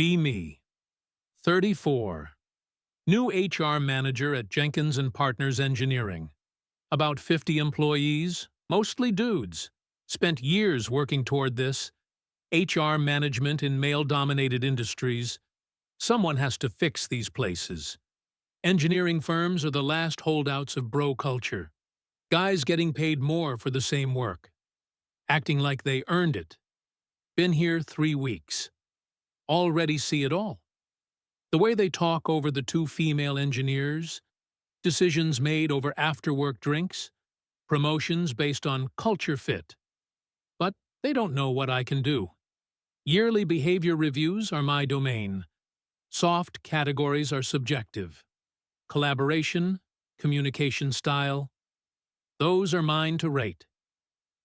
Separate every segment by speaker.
Speaker 1: Be me. 34. New HR manager at Jenkins and Partners Engineering. About 50 employees, mostly dudes. Spent years working toward this. HR management in male-dominated industries. Someone has to fix these places. Engineering firms are the last holdouts of bro culture. Guys getting paid more for the same work. Acting like they earned it. Been here 3 weeks. Already see it all. The way they talk over the 2 female engineers, decisions made over after-work drinks, promotions based on culture fit. But they don't know what I can do. Yearly behavior reviews are my domain. Soft categories are subjective. Collaboration, communication style, those are mine to rate.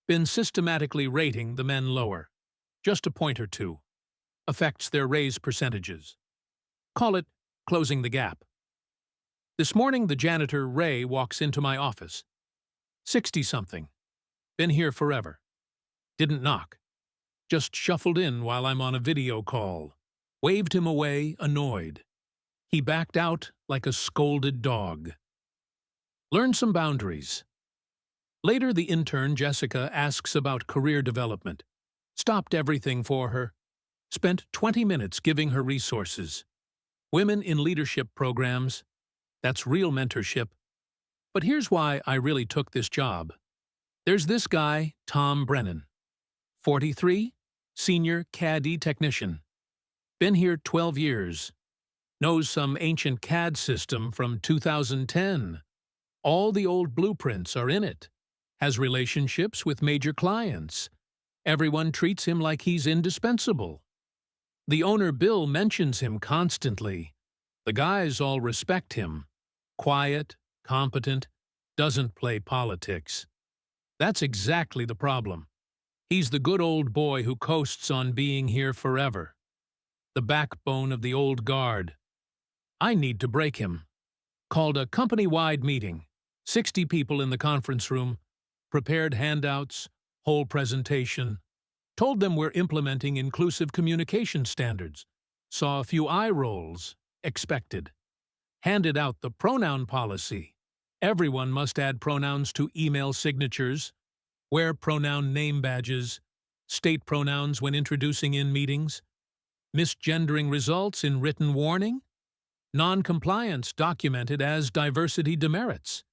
Speaker 1: Been systematically rating the men lower. Just a point or two. Affects their raise percentages. Call it closing the gap. This morning, the janitor, Ray, walks into my office. 60-something. Been here forever. Didn't knock. Just shuffled in while I'm on a video call. Waved him away, annoyed. He backed out like a scolded dog. Learn some boundaries. Later, the intern, Jessica, asks about career development. Stopped everything for her. Spent 20 minutes giving her resources. Women in leadership programs. That's real mentorship. But here's why I really took this job. There's this guy, Tom Brennan. 43, senior CAD technician. Been here 12 years. Knows some ancient CAD system from 2010. All the old blueprints are in it. Has relationships with major clients. Everyone treats him like he's indispensable. The owner, Bill, mentions him constantly. The guys all respect him. Quiet, competent, doesn't play politics. That's exactly the problem. He's the good old boy who coasts on being here forever. The backbone of the old guard. I need to break him. Called a company-wide meeting. 60 people in the conference room. Prepared handouts, whole presentation. Told them we're implementing inclusive communication standards. Saw a few eye rolls. Expected. Handed out the pronoun policy. Everyone must add pronouns to email signatures. Wear pronoun name badges. State pronouns when introducing in meetings. Misgendering results in written warning. Non-compliance documented as diversity demerits.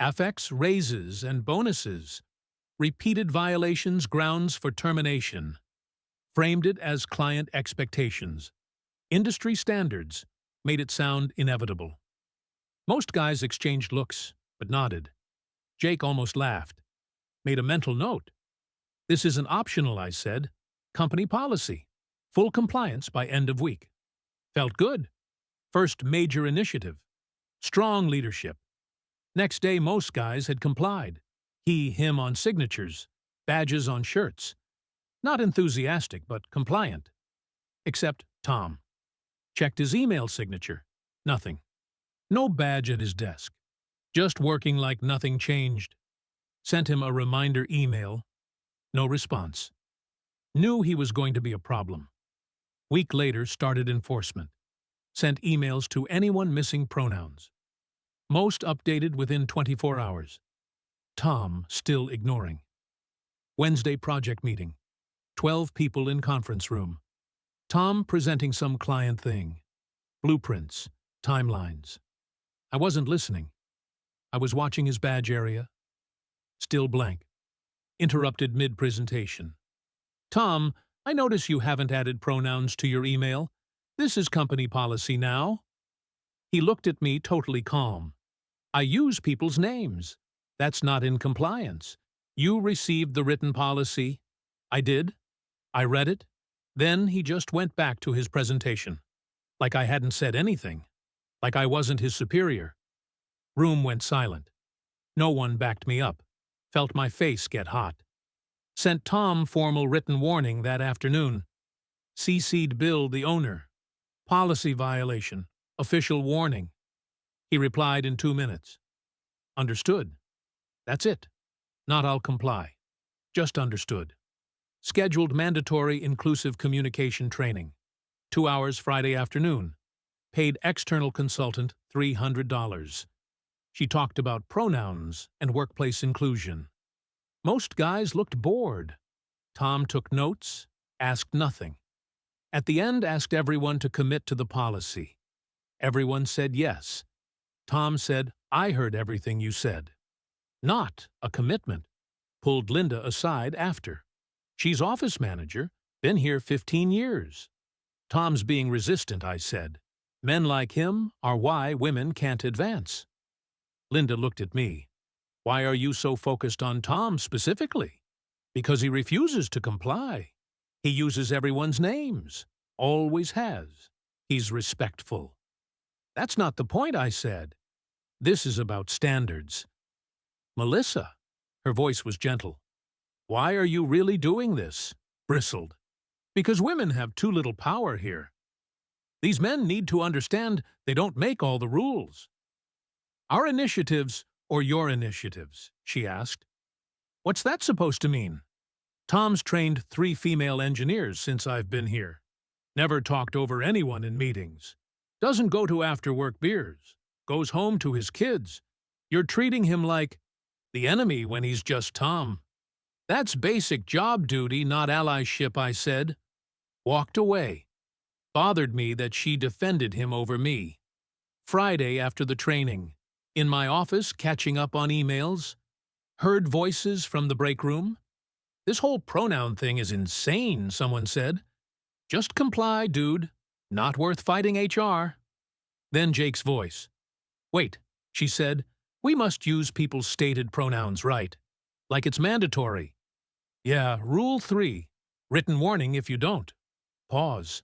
Speaker 1: Affects raises and bonuses. Repeated violations grounds for termination. Framed it as client expectations. Industry standards made it sound inevitable. Most guys exchanged looks, but nodded. Jake almost laughed. Made a mental note. This isn't optional, I said. Company policy. Full compliance by end of week. Felt good. First major initiative. Strong leadership. Next day, most guys had complied. He, him on signatures. Badges on shirts. Not enthusiastic, but compliant. Except Tom. Checked his email signature. Nothing. No badge at his desk. Just working like nothing changed. Sent him a reminder email. No response. Knew he was going to be a problem. Week later, started enforcement. Sent emails to anyone missing pronouns. Most updated within 24 hours. Tom still ignoring. Wednesday project meeting. 12 people in conference room. Tom presenting some client thing. Blueprints. Timelines. I wasn't listening. I was watching his badge area. Still blank. Interrupted mid-presentation. Tom, I notice you haven't added pronouns to your email. This is company policy now. He looked at me totally calm. I use people's names. That's not in compliance. You received the written policy. I did. I read it. Then he just went back to his presentation. Like I hadn't said anything. Like I wasn't his superior. Room went silent. No one backed me up. Felt my face get hot. Sent Tom formal written warning that afternoon. CC'd Bill, the owner. Policy violation. Official warning. He replied in 2 minutes. Understood. That's it. Not I'll comply. Just understood. Scheduled mandatory inclusive communication training. 2 hours Friday afternoon. Paid external consultant $300. She talked about pronouns and workplace inclusion. Most guys looked bored. Tom took notes, asked nothing. At the end, asked everyone to commit to the policy. Everyone said yes. Tom said, "I heard everything you said." Not a commitment. Pulled Linda aside after. She's office manager, been here 15 years. Tom's being resistant, I said. Men like him are why women can't advance. Linda looked at me. Why are you so focused on Tom specifically? Because he refuses to comply. He uses everyone's names. Always has. He's respectful. That's not the point, I said. This is about standards. Melissa, her voice was gentle. Why are you really doing this? Bristled. Because women have too little power here. These men need to understand they don't make all the rules. Our initiatives or your initiatives? She asked. What's that supposed to mean? Tom's trained 3 female engineers since I've been here. Never talked over anyone in meetings. Doesn't go to after-work beers. Goes home to his kids. You're treating him like the enemy when he's just Tom. That's basic job duty, not allyship, I said. Walked away. Bothered me that she defended him over me. Friday after the training. In my office, catching up on emails. Heard voices from the break room. This whole pronoun thing is insane, someone said. Just comply, dude. Not worth fighting HR. Then Jake's voice. Wait, she said, we must use people's stated pronouns right. Like it's mandatory. Yeah, Rule 3. Written warning if you don't. Pause.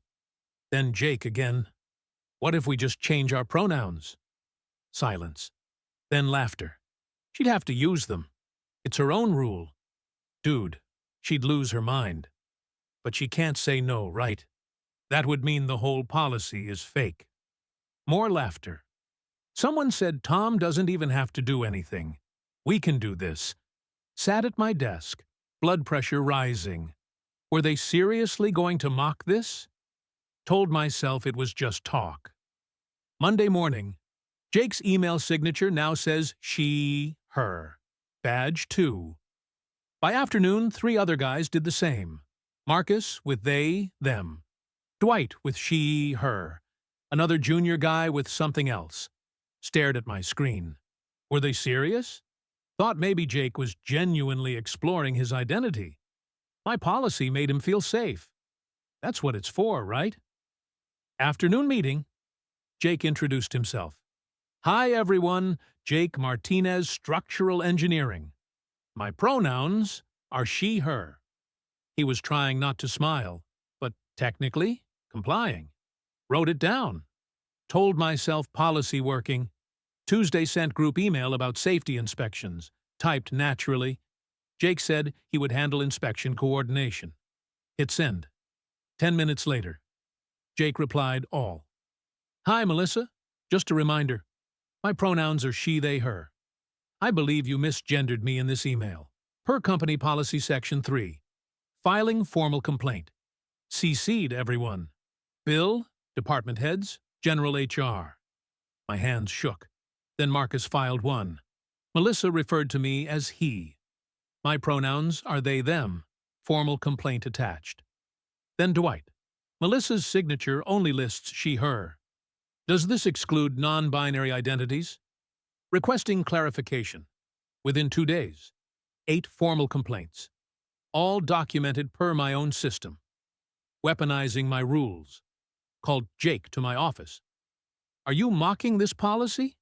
Speaker 1: Then Jake again. What if we just change our pronouns? Silence. Then laughter. She'd have to use them. It's her own rule. Dude, she'd lose her mind. But she can't say no, right? That would mean the whole policy is fake. More laughter. Someone said Tom doesn't even have to do anything. We can do this. Sat at my desk, blood pressure rising. Were they seriously going to mock this? Told myself it was just talk. Monday morning. Jake's email signature now says she, her. Badge 2. By afternoon, 3 other guys did the same. Marcus with they, them. Dwight with she, her. Another junior guy with something else. Stared at my screen. Were they serious? Thought maybe Jake was genuinely exploring his identity. My policy made him feel safe. That's what it's for, right? Afternoon meeting. Jake introduced himself. Hi, everyone. Jake Martinez, Structural Engineering. My pronouns are she, her. He was trying not to smile, but technically complying. Wrote it down. Told myself policy working. Tuesday sent group email about safety inspections. Typed naturally. Jake said he would handle inspection coordination. Hit send. 10 minutes later. Jake replied all. Hi, Melissa. Just a reminder. My pronouns are she, they, her. I believe you misgendered me in this email. Per Company Policy Section 3. Filing formal complaint. CC'd everyone. Bill, department heads, general HR. My hands shook. Then Marcus filed one. Melissa referred to me as he. My pronouns are they, them. Formal complaint attached. Then Dwight. Melissa's signature only lists she, her. Does this exclude non-binary identities? Requesting clarification. Within 2 days. 8 formal complaints. All documented per my own system. Weaponizing my rules. Called Jake to my office. Are you mocking this policy?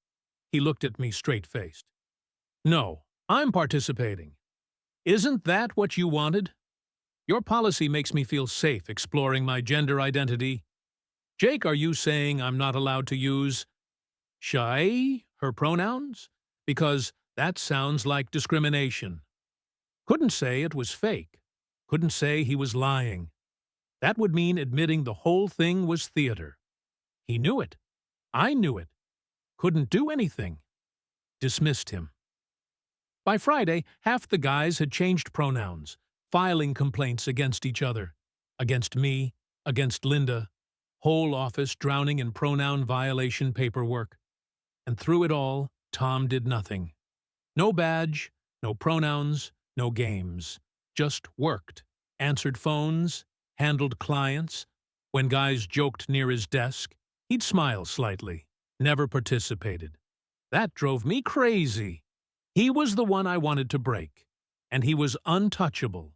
Speaker 1: He looked at me straight-faced. No, I'm participating. Isn't that what you wanted? Your policy makes me feel safe exploring my gender identity. Jake, are you saying I'm not allowed to use she, her pronouns? Because that sounds like discrimination. Couldn't say it was fake. Couldn't say he was lying. That would mean admitting the whole thing was theater. He knew it. I knew it. Couldn't do anything. Dismissed him. By Friday, half the guys had changed pronouns, filing complaints against each other, against me, against Linda. Whole office drowning in pronoun violation paperwork. And through it all, Tom did nothing. No badge, no pronouns, no games. Just worked. Answered phones, handled clients. When guys joked near his desk, he'd smile slightly. Never participated. That drove me crazy. He was the one I wanted to break. And he was untouchable.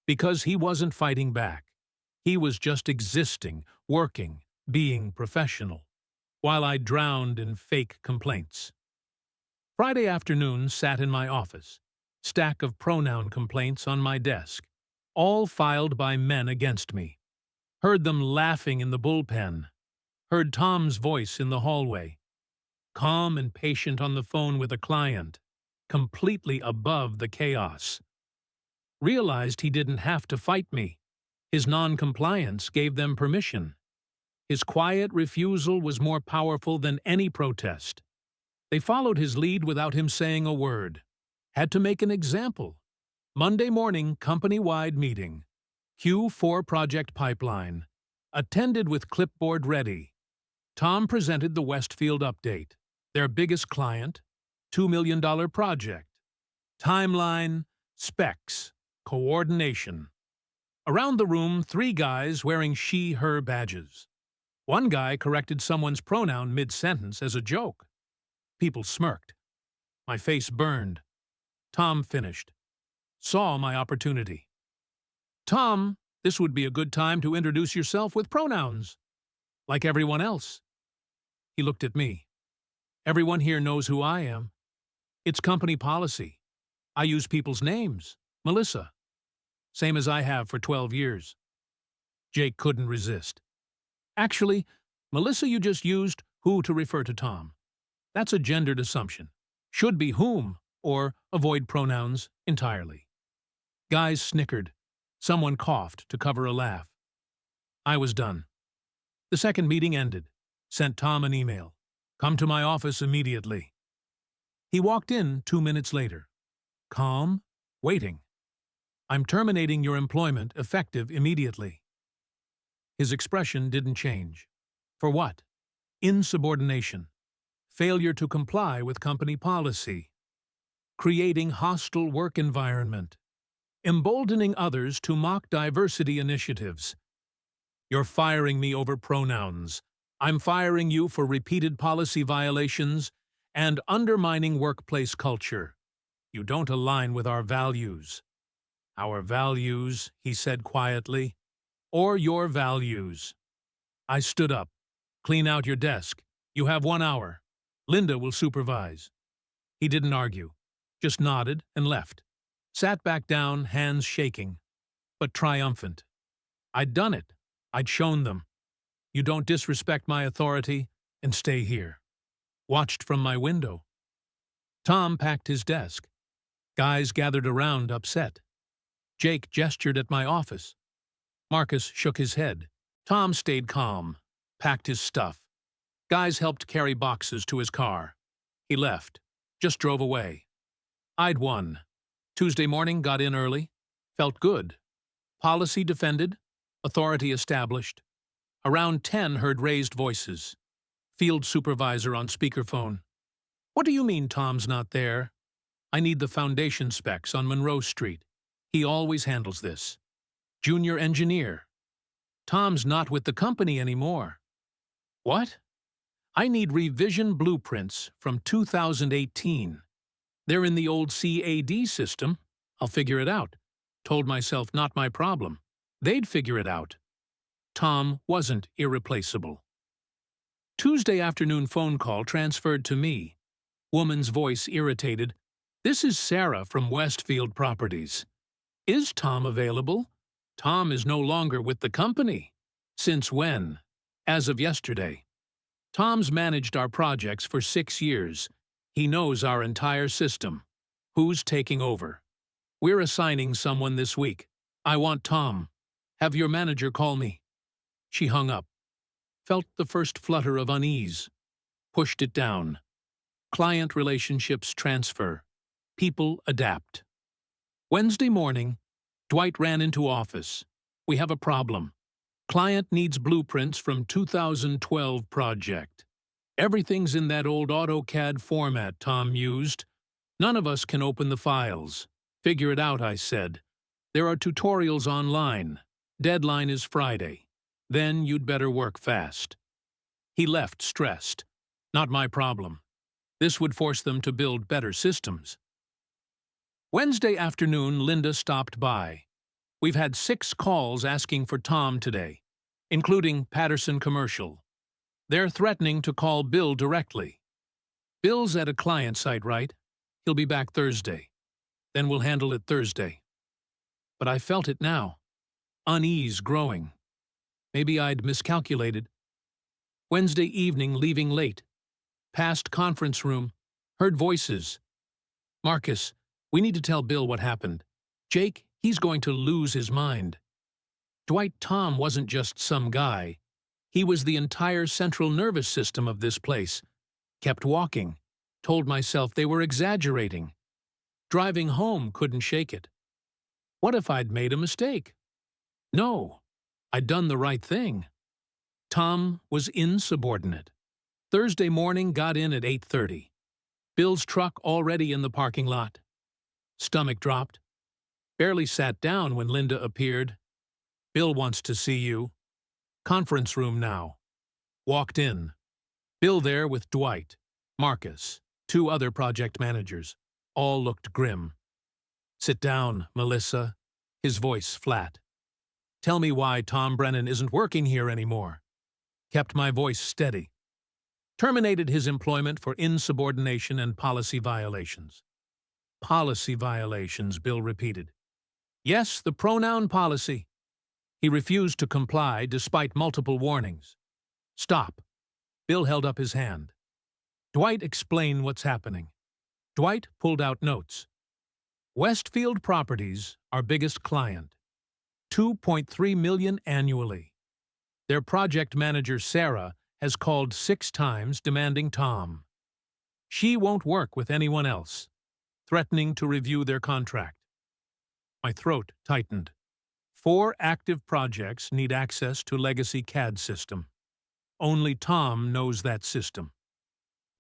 Speaker 1: Because he wasn't fighting back. He was just existing, working, being professional. While I drowned in fake complaints. Friday afternoon sat in my office. Stack of pronoun complaints on my desk. All filed by men against me. Heard them laughing in the bullpen. Heard Tom's voice in the hallway. Calm and patient on the phone with a client. Completely above the chaos. Realized he didn't have to fight me. His non-compliance gave them permission. His quiet refusal was more powerful than any protest. They followed his lead without him saying a word. Had to make an example. Monday morning, company-wide meeting. Q4 project pipeline. Attended with clipboard ready. Tom presented the Westfield update. Their biggest client, $2 million project. Timeline, specs, coordination. Around the room, 3 guys wearing she/her badges. One guy corrected someone's pronoun mid-sentence as a joke. People smirked. My face burned. Tom finished. Saw my opportunity. Tom, this would be a good time to introduce yourself with pronouns. Like everyone else. He looked at me. Everyone here knows who I am. It's company policy. I use people's names. Melissa. Same as I have for 12 years. Jake couldn't resist. Actually, Melissa, you just used who to refer to Tom. That's a gendered assumption. Should be whom, or avoid pronouns entirely. Guys snickered. Someone coughed to cover a laugh. I was done. The second meeting ended. Sent Tom an email. Come to my office immediately. He walked in 2 minutes later. Calm, waiting. I'm terminating your employment effective immediately. His expression didn't change. For what? Insubordination. Failure to comply with company policy. Creating hostile work environment. Emboldening others to mock diversity initiatives. You're firing me over pronouns. I'm firing you for repeated policy violations and undermining workplace culture. You don't align with our values. Our values, he said quietly, or your values. I stood up. Clean out your desk. You have 1 hour. Linda will supervise. He didn't argue, just nodded and left. Sat back down, hands shaking, but triumphant. I'd done it. I'd shown them. You don't disrespect my authority and stay here. Watched from my window. Tom packed his desk. Guys gathered around, upset. Jake gestured at my office. Marcus shook his head. Tom stayed calm, packed his stuff. Guys helped carry boxes to his car. He left, just drove away. I'd won. Tuesday morning, got in early. Felt good. Policy defended. Authority established. Around 10 heard raised voices. Field supervisor on speakerphone. What do you mean Tom's not there? I need the foundation specs on Monroe Street. He always handles this. Junior engineer. Tom's not with the company anymore. What? I need revision blueprints from 2018. They're in the old CAD system. I'll figure it out. Told myself not my problem. They'd figure it out. Tom wasn't irreplaceable. Tuesday afternoon phone call transferred to me. Woman's voice irritated. This is Sarah from Westfield Properties. Is Tom available? Tom is no longer with the company. Since when? As of yesterday. Tom's managed our projects for 6 years. He knows our entire system. Who's taking over? We're assigning someone this week. I want Tom. Have your manager call me. She hung up. Felt the first flutter of unease. Pushed it down. Client relationships transfer. People adapt. Wednesday morning, Dwight ran into office. We have a problem. Client needs blueprints from 2012 project. Everything's in that old AutoCAD format Tom used. None of us can open the files. Figure it out, I said. There are tutorials online. Deadline is Friday. Then you'd better work fast. He left stressed. Not my problem. This would force them to build better systems. Wednesday afternoon, Linda stopped by. We've had 6 calls asking for Tom today, including Patterson Commercial. They're threatening to call Bill directly. Bill's at a client site, right? He'll be back Thursday. Then we'll handle it Thursday. But I felt it now. Unease growing. Maybe I'd miscalculated. Wednesday evening, leaving late. Past conference room. Heard voices. Marcus, we need to tell Bill what happened. Jake, he's going to lose his mind. Dwight, Tom wasn't just some guy. He was the entire central nervous system of this place. Kept walking. Told myself they were exaggerating. Driving home couldn't shake it. What if I'd made a mistake? No, I'd done the right thing. Tom was insubordinate. Thursday morning, got in at 8:30. Bill's truck already in the parking lot. Stomach dropped. Barely sat down when Linda appeared. Bill wants to see you. Conference room now. Walked in. Bill there with Dwight, Marcus, 2 other project managers. All looked grim. Sit down, Melissa. His voice flat. Tell me why Tom Brennan isn't working here anymore. Kept my voice steady. Terminated his employment for insubordination and policy violations. Policy violations, Bill repeated. Yes, the pronoun policy. He refused to comply despite multiple warnings. Stop. Bill held up his hand. Dwight, explain what's happening. Dwight pulled out notes. Westfield Properties, our biggest client. $2.3 million annually. Their project manager, Sarah, has called 6 times demanding Tom. She won't work with anyone else, threatening to review their contract. My throat tightened. 4 active projects need access to legacy CAD system. Only Tom knows that system.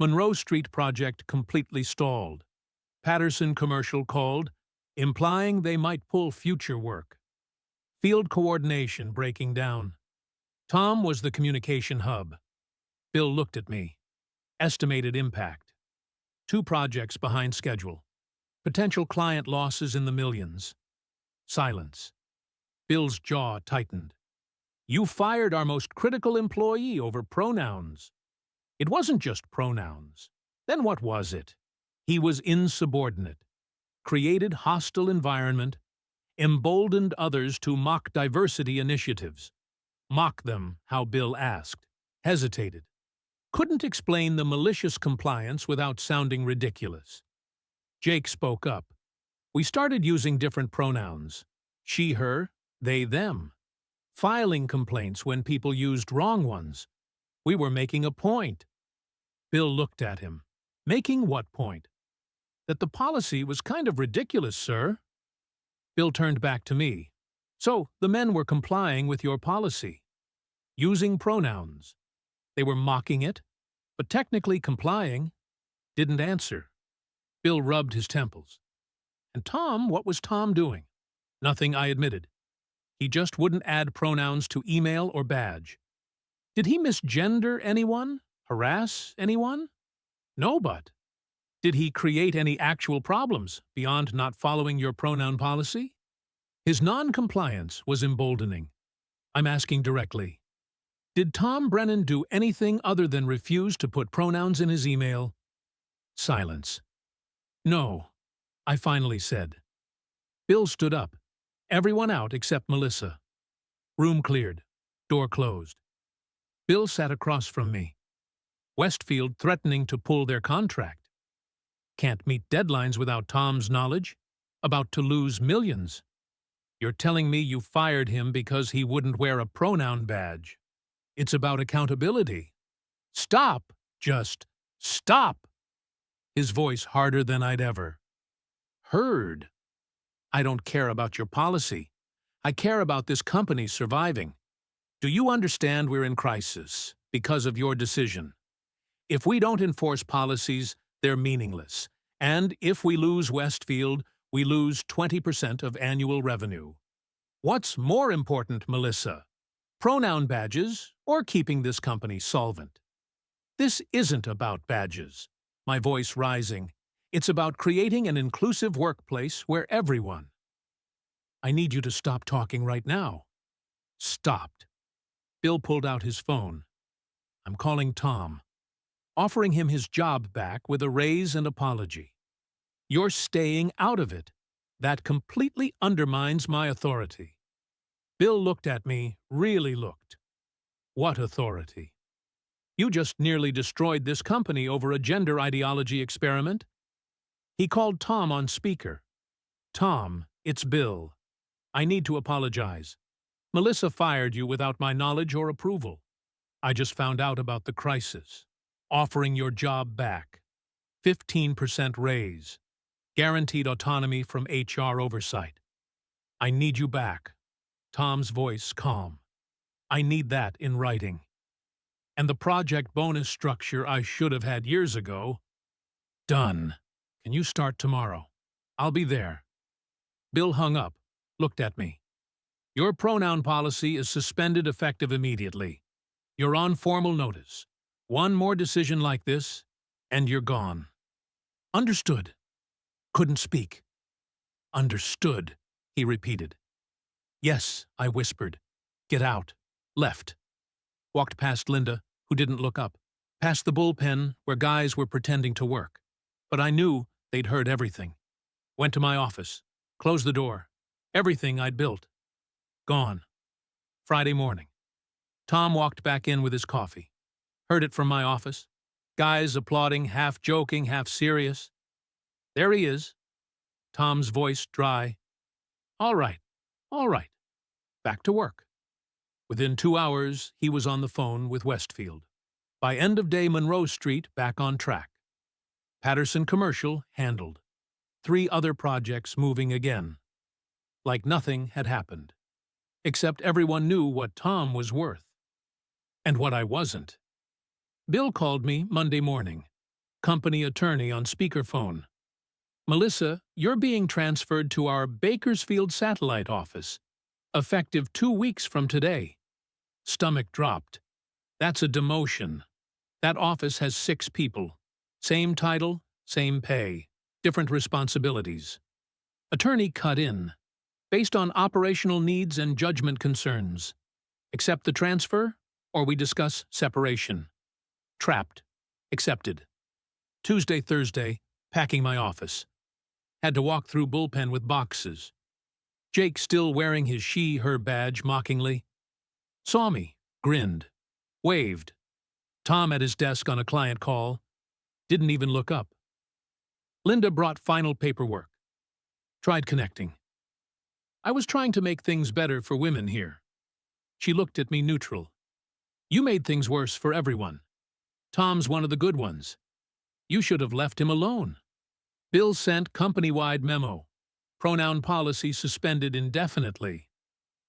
Speaker 1: Monroe Street project completely stalled. Patterson Commercial called, implying they might pull future work. Field coordination breaking down. Tom was the communication hub. Bill looked at me. Estimated impact. 2 projects behind schedule. Potential client losses in the millions. Silence. Bill's jaw tightened. You fired our most critical employee over pronouns. It wasn't just pronouns. Then what was it? He was insubordinate, created hostile environment, emboldened others to mock diversity initiatives. Mock them, how Bill asked, hesitated. Couldn't explain the malicious compliance without sounding ridiculous. Jake spoke up. We started using different pronouns. She, her, they, them. Filing complaints when people used wrong ones. We were making a point. Bill looked at him. Making what point? That the policy was kind of ridiculous, sir. Bill turned back to me. So, the men were complying with your policy. Using pronouns. They were mocking it, but technically complying. Didn't answer. Bill rubbed his temples. And Tom, what was Tom doing? Nothing, I admitted. He just wouldn't add pronouns to email or badge. Did he misgender anyone? Harass anyone? No, but. Did he create any actual problems beyond not following your pronoun policy? His non-compliance was emboldening. I'm asking directly. Did Tom Brennan do anything other than refuse to put pronouns in his email? Silence. No, I finally said. Bill stood up. Everyone out except Melissa. Room cleared. Door closed. Bill sat across from me. Westfield threatening to pull their contract. Can't meet deadlines without Tom's knowledge. About to lose millions. You're telling me you fired him because he wouldn't wear a pronoun badge. It's about accountability. Stop! Just stop! His voice harder than I'd ever heard. I don't care about your policy. I care about this company surviving. Do you understand we're in crisis because of your decision? If we don't enforce policies, they're meaningless. And if we lose Westfield, we lose 20% of annual revenue. What's more important, Melissa? Pronoun badges or keeping this company solvent? This isn't about badges. My voice rising. It's about creating an inclusive workplace where everyone— I need you to stop talking right now. Stopped. Bill pulled out his phone. I'm calling Tom, offering him his job back with a raise and apology. You're staying out of it. That completely undermines my authority. Bill looked at me, really looked. What authority? You just nearly destroyed this company over a gender ideology experiment. He called Tom on speaker. Tom, it's Bill. I need to apologize. Melissa fired you without my knowledge or approval. I just found out about the crisis. Offering your job back. 15% raise. Guaranteed autonomy from HR oversight. I need you back. Tom's voice calm. I need that in writing. And the project bonus structure I should have had years ago. Done. Can you start tomorrow? I'll be there. Bill hung up, looked at me. Your pronoun policy is suspended effective immediately. You're on formal notice. One more decision like this, and you're gone. Understood. Couldn't speak. Understood, he repeated. Yes, I whispered. Get out. Left. Walked past Linda, who didn't look up. Past the bullpen, where guys were pretending to work. But I knew they'd heard everything. Went to my office. Closed the door. Everything I'd built. Gone. Friday morning. Tom walked back in with his coffee. Heard it from my office. Guys applauding, half joking, half serious. There he is. Tom's voice dry. All right. Back to work. Within 2 hours, he was on the phone with Westfield. By end of day, Monroe Street back on track. Patterson Commercial handled. 3 other projects moving again. Like nothing had happened. Except everyone knew what Tom was worth. And what I wasn't. Bill called me Monday morning. Company attorney on speakerphone. Melissa, you're being transferred to our Bakersfield satellite office, effective 2 weeks from today. Stomach dropped. That's a demotion. That office has 6 people. Same title, same pay, different responsibilities. Attorney cut in. Based on operational needs and judgment concerns. Accept the transfer, or we discuss separation. Trapped. Accepted. Tuesday, Thursday, packing my office. Had to walk through bullpen with boxes. Jake still wearing his she-her badge mockingly. Saw me, grinned, waved. Tom at his desk on a client call. Didn't even look up. Linda brought final paperwork. Tried connecting. I was trying to make things better for women here. She looked at me neutral. You made things worse for everyone. Tom's one of the good ones. You should have left him alone. Bill sent company-wide memo. Pronoun policy suspended indefinitely.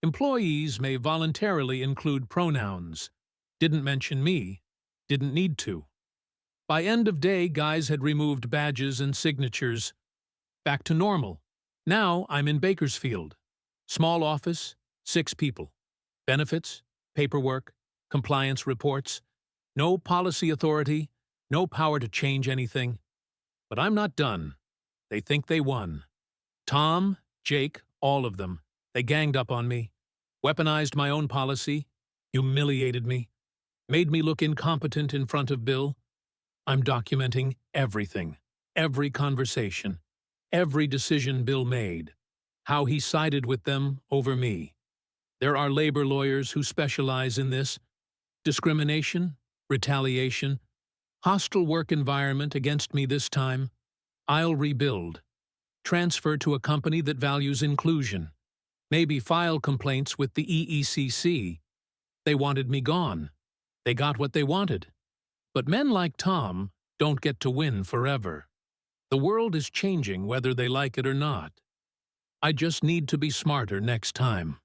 Speaker 1: Employees may voluntarily include pronouns. Didn't mention me. Didn't need to. By end of day, guys had removed badges and signatures. Back to normal. Now I'm in Bakersfield. Small office, 6 people. Benefits, paperwork, compliance reports. No policy authority, no power to change anything. But I'm not done. They think they won. Tom, Jake, all of them. They ganged up on me, weaponized my own policy, humiliated me, made me look incompetent in front of Bill. I'm documenting everything, every conversation, every decision Bill made, how he sided with them over me. There are labor lawyers who specialize in this. Discrimination, retaliation, hostile work environment against me this time. I'll rebuild. Transfer to a company that values inclusion. Maybe file complaints with the EECC. They wanted me gone. They got what they wanted. But men like Tom don't get to win forever. The world is changing whether they like it or not. I just need to be smarter next time.